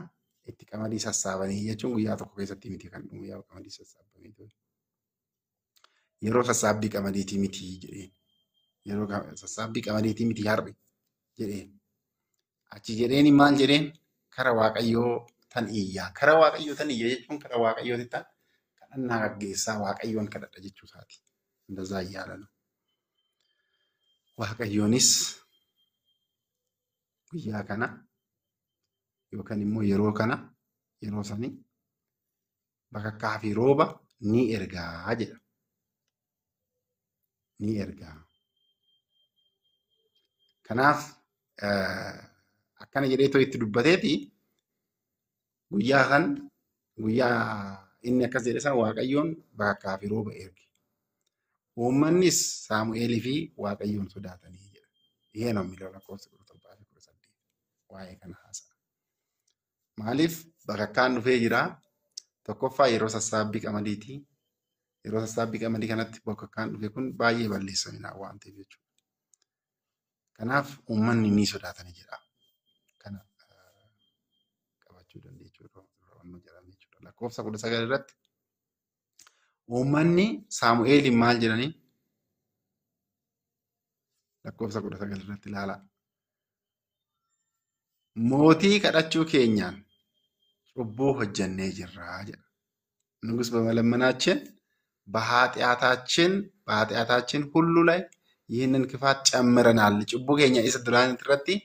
itti qamadii sassaabanii jechuun guyyaa tokko keessatti miti kan dhumu yaa qamadii sassaabamee ture. Yeroo sassaabbii qamadiitii miti jedheen. Yeroo sassaabbii qamadiitii miti har'i jedheen. Achi jedheen maal jedheen kara waaqayyoo tan iyyaa kara waaqayyoo tan iyyaa jechuun kara waaqayyooti tan kadhannaa gaggeessaa waaqayyoon kadhadha jechuu isaati. እንደዛ እያለ ነው። waaqayyoonis guyyaa kana yookaan immoo yeroo kana yeroo sanii bakakkaa fi rooba ni ergaa jedha. Ni ergaa. Kanaaf akkana jedhee too itti dubbateeti guyyaa inni akkas jedhe san waaqayyoon bakakkaa fi rooba erge. Uummannis Saamu'eelii fi waaqayyoon sodaatanii jedha. ይሄ ነው የሚለው lakkoofsa 17 waa'ee kana haasa'a. Maaliif bakakkaan dhufee jira tokkoffaa yeroo sassaabbii qamadiiti. Yeroo sassaabbii qamadii kanatti bakakkaan dhufe kun baay'ee balleessamina waan ta'eef jechuudha. Kanaaf uummanni ni sodaatanii jedha. Kana qabachuu dandeechuudha. Lakkoofsa 19 irratti uummanni Saamu'eeliin maal jedhanii lakkoofsa 19 irratti ilaala. Mootii kadhachuu keenyaan cubbuu hojjannee jirraa jedha. ንጉሥ በመለመናችን በኃጢአታችን ሁሉ ላይ ይህንን ክፋት ጨምረናል። ጭቡ keenya isa duraan irratti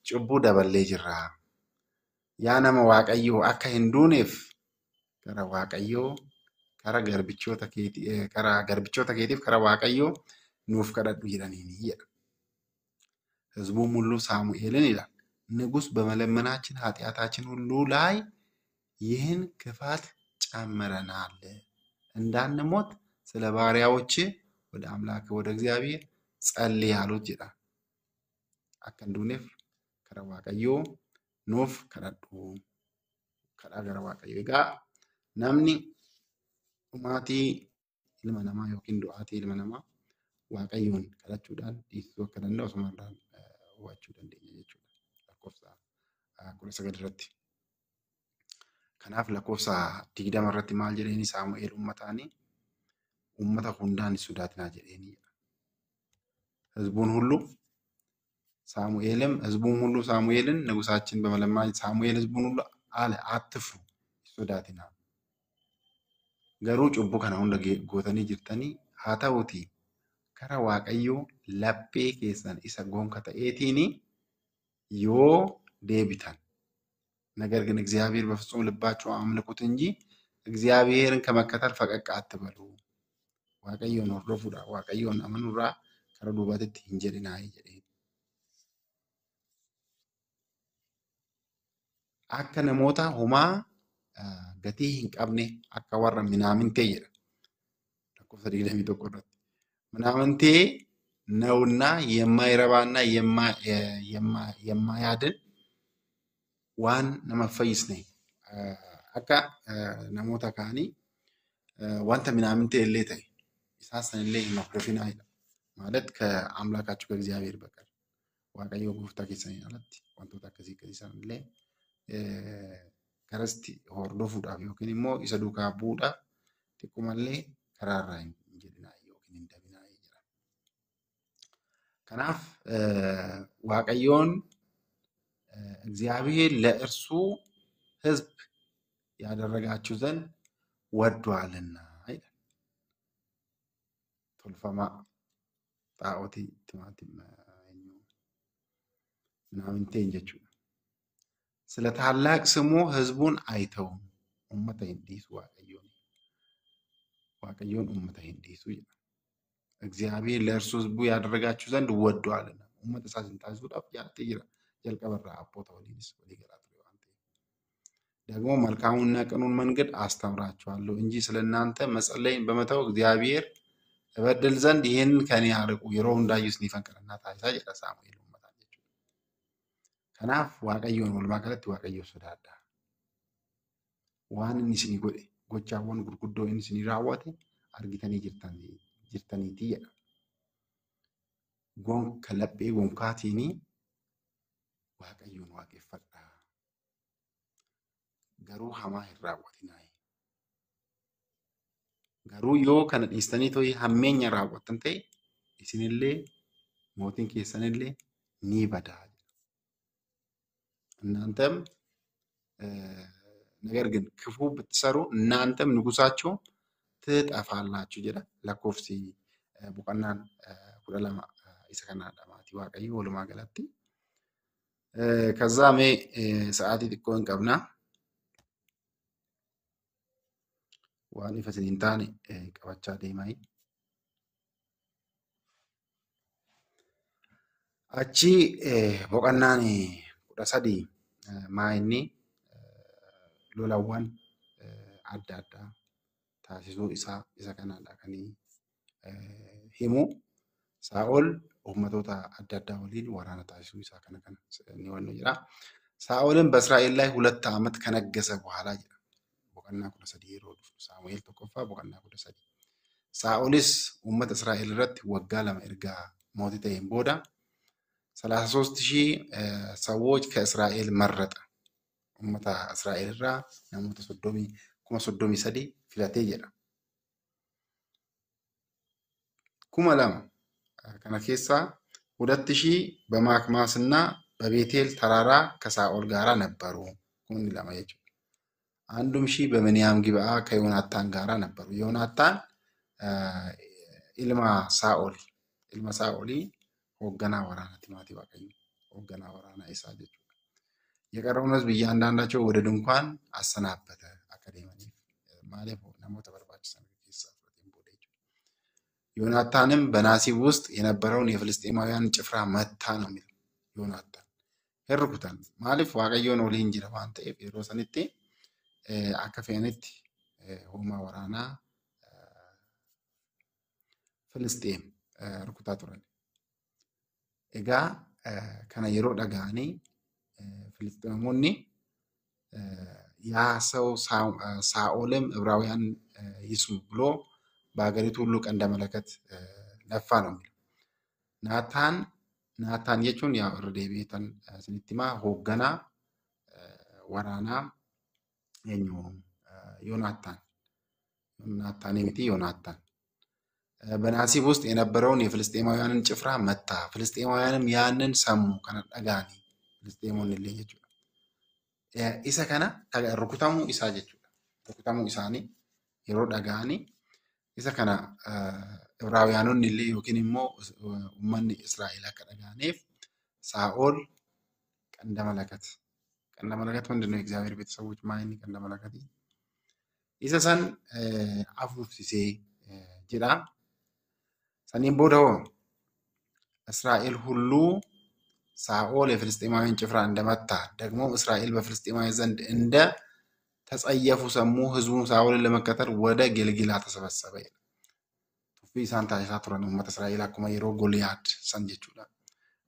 cubbuu daballee jirra. Yaa nama waaqayyoo akka hin duuneef gara waaqayyoo karaa garbichoota keetiif karaa Waaqayyoo nuuf kadhadhu jedhaniini jedha. ህዝቡም ሁሉ ሳሙኤልን ይላል ንጉሥ በመለመናችን ኃጢአታችን ሁሉ ላይ ይህን ክፋት ጨምረናል እንዳንሞት ስለ ባሪያዎች ወደ አምላክ ወደ እግዚአብሔር ጸልይ አሉት ይላል። አከንዱኔፍ ከራ Waaqayyoo nuuf kadhadhu kadhaa gara Waaqayyoo. Egaa namni dhumaatii ilma namaa yookiin du'aatii ilma namaa Waaqayyoon kadhachuudhaan dhiisuu akka danda'u asumarraan hubachuu dandeenya jechuudha. Lakkoofsa 19 irratti. Kanaaf lakkoofsa 20 irratti maal jedheeni Saamu'eel uummata hundaan hin sodaatinaa jedheeni jedha. ህዝቡን ሁሉ ሳሙኤልን ንጉሳችን በመለማኝ ሳሙኤል ህዝቡን ሁሉ አለ አትፍሩ ሶዳቲና ገሩ ጩቡ ከና ሁንደ ጎተኒ ጅርተኒ ሃታውቲ ከራ Waaqayyoo laphee keessan isa gonka ta'eetiini yoo deebitan ነገር ግን እግዚአብሔር በፍጹም ልባችሁ አምልኩት እንጂ እግዚአብሔርን ከመከተል ፈቀቅ አትበሉ። Waaqayyoon hordofuudha Waaqayyoon amanuudha ከራ ዱባቲtti hin jedhinaa jedhee akka namoota homaa gatii hin qabne akka warra minaamintee jedha. lakkoofsa 21 irratti ምናምንቴ ነውና የማይረባና የማያድን ዋን ነመፈይስኔ አካ ነሞታ ካኒ ዋንተ ምናምንቴ ለተ ኢሳሰን ለይ መፍረፊና ይላል ማለት ከአምላካችሁ ከእግዚአብሔር በቀር Waaqayyoo gooftaa keessanii alatti wantoota akkasii keessan illee karasti hordofuudhaaf yookiin immoo isa duukaa bu'uudhaaf xiqqoomallee karaarraa hin jedhinaa yookiin hin dabinaa jedha. Kanaaf Waaqayyoon እግዚአብሔር ለእርሱ ሕዝብ ያደረጋችሁ ዘንድ ወዷልና ይላል። ቶልፈማ ጣዖቲ ቲማቲም ምናምንቴን jechuudha. ስለ ታላቅ ስሙ ሕዝቡን አይተውም ኡመተ እንዲሱ Waaqayyoon ኡመተ እንዲሱ ይላል። እግዚአብሔር ለእርሱ ሕዝቡ ያደረጋችሁ ዘንድ ወዷልና ኡመተ ሳስንታሱዳፍ ያጥይራ ጀልቀበራ አቦታ ወሊስ ወሊገራት ወንተ ደግሞ መልካሙና ቀኑን መንገድ አስተምራችኋለሁ እንጂ ስለናንተ መጸለይን በመተው እግዚአብሔር እበድል ዘንድ ይሄን ከኔ አርቁ የሮው እንዳይስ ሊፈንከረና ታይሳ ጀዳ ሳሙኤል ኡመታ jechuudha. Kanaaf Waaqayyoon walumaa galatti Waaqayyoo sodaadhaa. Waan inni isinii godhe gochaawwan gurguddoo inni isinii raawwate argitanii jirtaniitii jedha. Gonka laphee gonkaatiini Waaqayyoon waaqeffadhaa. Garuu hamaa hin raawwatinaa. Garuu yoo kana dhiistanii to'ii hammeenya raawwattan ta'e isinillee mootiin keessanillee ni badaa. እናንተም ነገር ግን ክፉ ብትሰሩ እናንተም ንጉሳችሁ ትጠፋላችሁ ጀዳ ለኮፍሲ ቡቀናን ኩለለማ ኢሰከናዳ ማቲ Waaqayyo walumaa galatti ከዛ ሜ ሰዓቲ ጥቆን ቀብና waan ifa isin hin taane qabachaa deemai achi boqonnaan 13 maayinni lolawwan adda addaa taasisuu isa kanaadha kan himu. Saa'ol ummatoota adda addaa waliin waraana taasisuu isaa kana ni wanno jira. Saa'olin በእስራኤል ላይ 2 ዓመት ከነገሰ በኋላ jira. Boqonnaa 13 yeroo dhufu Saamu'eel tokkoffaa boqonnaa 13. Saa'olis ummata Israa'el irratti waggaa 2 erga mootii ta'een booda 33,000 ሰዎች ከእስራኤል መረጠ. ኡመታ እስራኤል ራ ናሞተ 33 ፊላቴ ጀራ kuma lama kana keessa 2,000 በማክማስና በቤቴል ተራራ ከሳኦል ጋራ ነበሩ. kun lama jechuudha. 1,000 በምንያም ጊብዓ ከዮናታን ጋራ ነበሩ. ዮናታን ilma ሳኦሊ hoogganaa waraanaati maatii Waaqayyoo hoogganaa waraanaa isaa jechuudha. የቀረውን ሕዝብ እያንዳንዳቸው ወደ ድንኳን አሰናበተ አከደመኒፍ ማለፍ ናሞተ በርባችሰን ዮናታንም በናሲብ ውስጥ የነበረውን የፍልስጤማውያን ጭፍራ መታ ነው የሚለው ዮናታን herrukutan maaliif waaqayyoon waliin jira waan ta'eef yeroo sanitti akka feenitti humna waraanaa Filisxeem rukutaa turan. Egaa kana yeroo dhaga'anii Filisxeemonni yaa ሰው ሳኦልም ዕብራውያን ይስሙ ብሎ በአገሪቱ ሁሉ ቀንደ መለከት ነፋ ነው የሚለው። ናታን jechuun yaa irra deebi'eetan isinitti himaa hoogganaa waraanaa eenyu ዮናታን miti ዮናታን በናሲብ ውስጥ የነበረውን የፍልስጤማውያንን ጭፍራ መታ። ፍልስጤማውያንም ያንን ሰሙ ከነ dhaga'ani ፍልስጤሞን illee jechuudha. Isa kana rukutamuu isaa jechuudha. Rukutamuu isaanii yeroo dhaga'ani isa kana ዕብራውያኖonni illee yookiin immoo uummanni Israa'el akka dhaga'aniif ሳኦል ቀንደ መለከት ምንድን ነው? የእግዚአብሔር ቤተሰቦች ማይኒ ቀንደ መለከት isa san afuufsisee jedha. Saniin booda እስራኤል ሁሉ ሳኦል የፍልስጤማውያን ጭፍራ እንደመታ ደግሞ እስራኤል በፍልስጤማውያን ዘንድ እንደ ተጸየፉ ሰሙ። ህዝቡም ሳኦልን ለመከተል ወደ ጌልጊላ ተሰበሰበ ይላል። ቱፊ ሳንታ ያሳቱረን ኡመት እስራኤል አኩማ የሮ ጎልያድ ሰን jechuudha.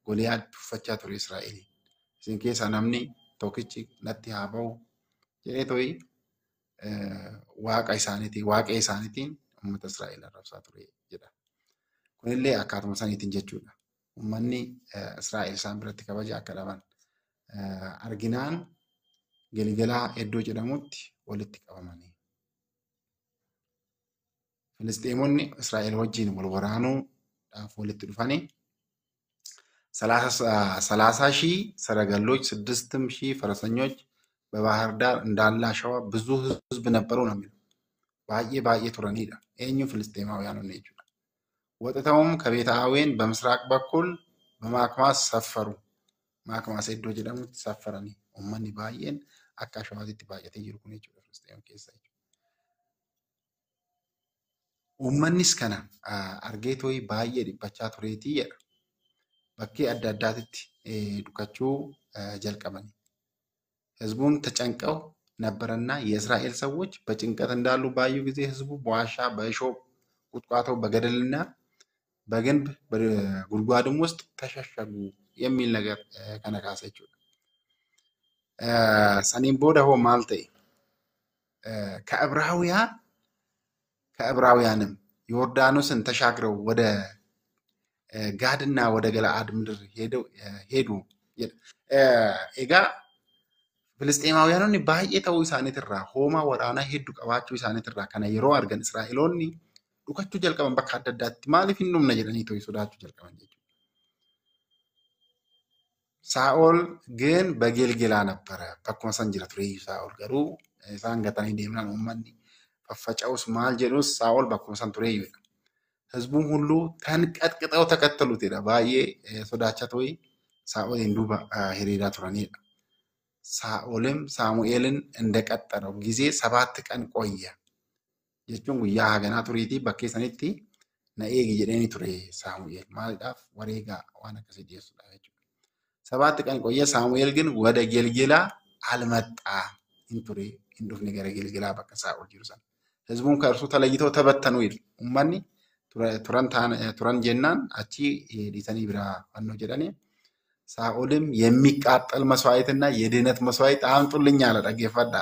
ጎልያድ ቱፈቻ ቱሪ እስራኤል isin keessa namni tokkichi natti haa ba'u jedhee to'i waaqa isaaniitiin ummata Israa'el arrabsaa ture jedha. Kunillee akkaatuma saniitiin jechuudha. Uummanni Israa'el isaan biratti kabaja akka dhaban arginaan Gelgelaa iddoo jedhamutti walitti qabamanii. Filisxeemonni Israa'el wajjin wal waraanuudhaaf walitti dhufanii 30,000 ሰረገሎች 6,000 ፈረሰኞች በባህር ዳር እንዳለ አሸዋ ብዙ ህዝብ ነበሩ ነው የሚለው። ባየ ቱረኒዳ ኤኙ ፍልስጤማውያን ነው ይችላል። ወጥተውም ከቤተ አዌን በምስራቅ በኩል በማክማስ ሰፈሩ። ማክማስ ሄዶ ጀደሙት ሰፈረኒ ኡመኒ ባየን አካሸዋቲት ባየተ ይርኩን ይችላል። ፍልስጤም ከሳይ ኡመኒስ ከና አርጌቶይ ባየ ዲባቻ ቱሬቲ የራ በከ አዳዳትት ዱካቹ ጀልቀመኒ ህዝቡም ተጨንቀው ነበርና የእስራኤል ሰዎች በጭንቀት እንዳሉ ባዩ ጊዜ ህዝቡ በዋሻ በእሾህ ቁጥቋጦ በገደልና በግንብ በጉድጓድም ውስጥ ተሸሸጉ የሚል ነገር ከነካሰችው ሰኒም ቦደሆ ማልቴ ከዕብራውያንም ዮርዳኖስን ተሻግረው ወደ ጋድና ወደ ገለአድ ምድር ሄዱ። ኤጋ ፍልስጤማውያኖኒ ባየ ተው ኢሳኒትራ ሆማ ወራና ሄዱ ቀባቸው ኢሳኒትራ ከነ የሮ አርገን እስራኤሎኒ ዱከቹ ጀልቀመን በካ አደዳት ማሊፍ እንዱም ነጀለኒ ተው ይሶዳቹ ጀልቀመን ጀቹ ሳኦል ግን በጌልጌላ ነበረ በኩመ ሰንጅራ ቱሬ ሳኦል ገሩ ኢሳን ገተኒ ደምናን ኡመኒ ፈፈጫውስ ማል ጀሉስ ሳኦል በኩመ ሰን ቱሬ ይወ ህዝቡም ሁሉ ተንቀጥቅጠው ተከተሉት ይላል። ባየ ሶዳቻት ወይ ሳኦል እንዱባ ሄሬዳ ቱራኒ ሳኦልም ሳሙኤልን እንደቀጠረው ጊዜ 7 ቀን ቆየ። jechuun guyyaa haganaa turiitii bakkee sanitti na eegi jedheni ture Saamu'eel maaliidhaaf wareega waan akkasii dhiyeessuudhaaf jechuudha. 7 ቀን ቆየ። ሳሙኤል ግን ወደ ጌልጌላ አልመጣም ture hin dhufne gara ጌልጌላ bakka ሳኦል jiru sana. ህዝቡም ከእርሱ ተለይተው ተበተኑ ይል ኡመኒ turan jennaan achi dhiisanii biraa fannoo jedhanii ሳኦልም የሚቃጠል መስዋዕትና የድህነት መስዋዕት አምጡልኝ አለ። ጠገፈዳ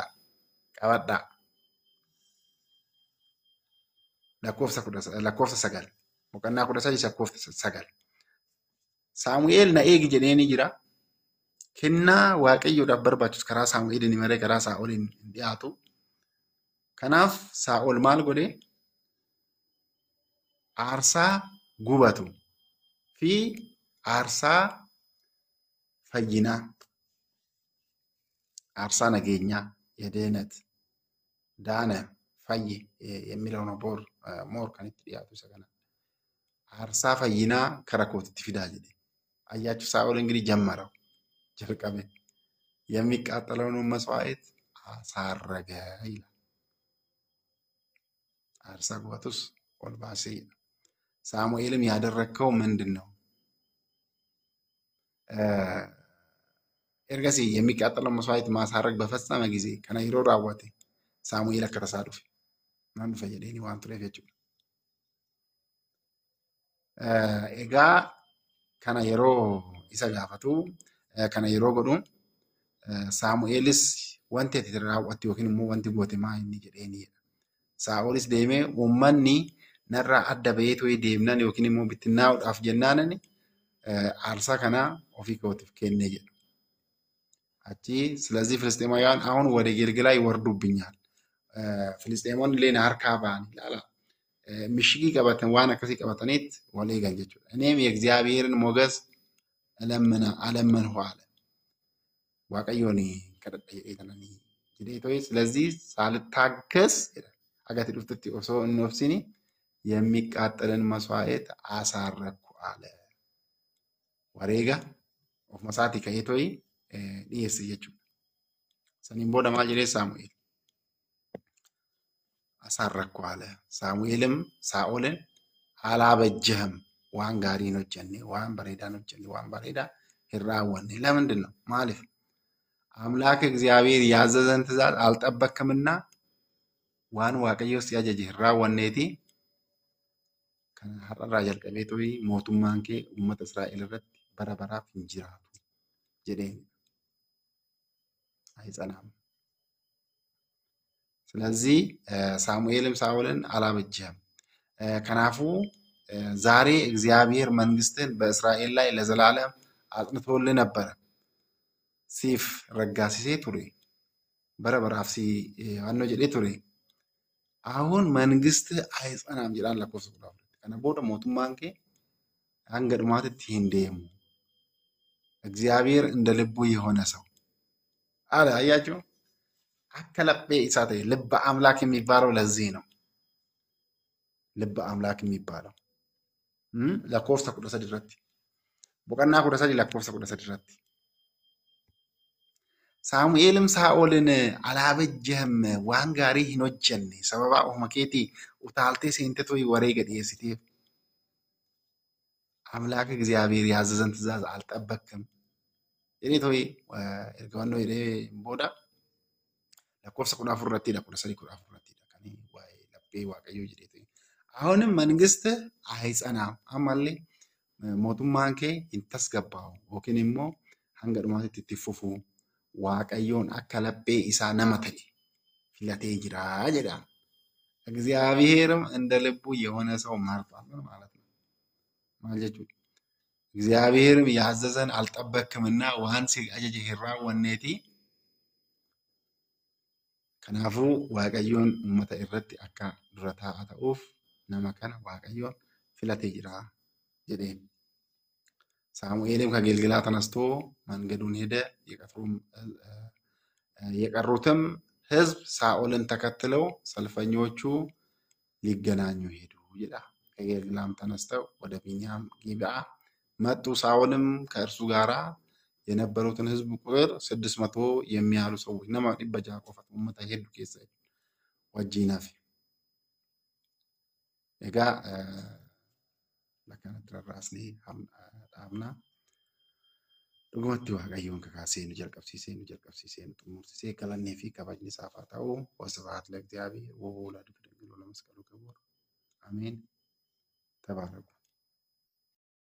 ቀበዳ lakkoofsa 9 muqannaa 13 lakkoofsa 9 Saamu'eel na eegi jedheeni jira. Kennaa waaqayyoodhaaf barbaachisu karaa Saamu'eelin malee karaa Saa'olin dhiyaatu. Kanaaf Saa'ol maal godhe? Aarsaa gubatu fi aarsaa fayyinaa, aarsaa nageenyaa, የድህነት ዳነ ፈይ የሚለው ነው ሞር ከንቲ ዲያቱ ሰገና አርሳ ፈይና ከረኮት ትፊዳ ጀደ አያችሁ። ሳኦል እንግዲህ ጀመረው ጀርቀበ የሚቃጠለውን መስዋዕት አሳረገ ይላል። አርሳ ጉባቱስ ኦልባሲ ሳሙኤልም ያደረግከው ምንድን ነው? ኤርገሲ የሚቃጠለው መስዋዕት ማሳረግ በፈጸመ ጊዜ ከነ የሮ ራወቴ ሳሙኤል አከረሳ ዱፌ ናን ፈየደኒ ዋን ቱሬፍ jechuudha. Egaa kana yeroo isa gaafatu kana yeroo godhu Saamu'eelis wanti ati raawwatte yookiin immoo wanti goote maa inni jedheeniidha. Saa'olis deemee uummanni narraa adda baheetu deemnan yookiin immoo bittinnaa'uudhaaf jennaanani aarsaa kana ofii kootiif kennee jedhu. Achi ስለዚህ ፍልስጤማውያን አሁን ወደ ጌልገላ ይወርዱብኛል ፍልስጤሞን ሌላ harkaa ba'an ilaala ምሽጊ ቀበተን ዋና ከሲ ቀበተኔት ወሌ ጋር jechuudha. እኔም የእግዚአብሔርን ሞገስ አለመንሁ አለ waaqayyoon kadhadha jedhee tananii jedhee to'e ስለዚህ ሳልታገስ አጋት ዱፍትቲ ኦሶ እንወፍሲኒ የሚቃጠልን መስዋዕት አሳረኩ አለ ወሬጋ ኦፍ መሳቲ ከየቶይ dhiyeesse jechuudha. Saniin booda maal jedhee Saamu'eel asaarrakku aale. Saamu'eelim Saa'olin አላበጀህም waan gaarii hin hojjenne waan bareedaa hin hojjenne waan bareedaa hin raawwanne ለምንድን ነው ማለፍ አምላክ እግዚአብሔር ያዘዘን ትእዛዝ አልጠበቅክምና waan waaqayyo si ajaje hin raawwanneeti kan har'arraa jalqabee to'i mootummaan kee uummata Israa'el irratti bara baraaf hin jiraatu jedheen አይጸናም. ስለዚህ ሳሙኤልም ሳኦልን አላበጀህም ከናፉ ዛሬ እግዚአብሔር መንግስትን በእስራኤል ላይ ለዘላለም አጽንቶልህ ነበር ሲፍ ረጋሲሴ ቱሬ በረበራፍሲ ዋኖ ጀዴ ቱሬ አሁን መንግስት አይጸናም ይላል ለኮስ ብሏል ከነ ቦደ ሞቱማን ከ አንገድማት ትንዴሙ እግዚአብሔር እንደ ልቡ የሆነ ሰው አለ አያችሁ አከለጴ ኢሳተ ልብ አምላክ የሚባለው ለዚህ ነው ልብ አምላክ የሚባለው ለኮርስ ተቁደሰ ድረቲ ቦቀና ኩደሰ ለኮርስ ተቁደሰ ድረቲ ሳሙኤልም ሳኦልን አላበጀህም ዋን ጋሪ ሂኖጀን ሰበባ ኦመኬቲ ኡታልቴ ሴንተቶ ወሬ ገዲየሲቲ አምላክ እግዚአብሔር ያዘዘን ትእዛዝ አልጠበቅም እኔቶይ እርጋኖ ይሬ ቦዳ ለኮርስ ኩዳ ፍረቲ ለኩዳ ሰሪ ኩዳ ፍረቲ ከኒ ዋይ ለቤ ዋቀዩ ጅዴት አሁንም መንግስት አይጸናም አማሌ ሞቱማን ከ እንተስገባው ወኪንሞ አንገድማት ትትፉፉ ዋቀዮን አከለቤ ኢሳ ነመተይ ፍለቴ ጅራ ጀዳ እግዚአብሔርም እንደ ልቡ የሆነ ሰው ማርጧል ማለት ነው ማለጁ እግዚአብሔርም ያዘዘን አልጠበቅምና ዋን ሲአጀጀ ሂራ ወኔቲ ከናፉ ዋቀዮን ኡመተ ኢረቲ አካ ዱረታ አተኡፍ ነመከነ ዋቀዮን ፍለቴ ጅራ ጀዴን ሳሙኤልም ከጌልገላ ተነስቶ መንገዱን ሄደ የቀሩትም ህዝብ ሳኦልን ተከትለው ሰልፈኞቹ ሊገናኙ ሄዱ ይላል ከጌልገላም ተነስተው ወደ ቢንያም ጊብዓ መጡ ሳኦልም ከእርሱ ጋራ የነበሩትን ህዝብ ቁጥር 600 የሚያሉ ሰዎች ነማ ዲበጃ ቆፈት ኡመታ ሄዱ ከሰ ወጂናፍ ኤጋ ለከነ ተራስኒ አምና dhugumatti waaqayyoon kakaasee nu jalqabsiisee nu xumursisee galannee fi kabajni isaaf haa ta'u wasbahat ለእግዚአብሔር ወወላዲቱ ድንግል ወለመስቀሉ ክቡር አሜን ተባረኩ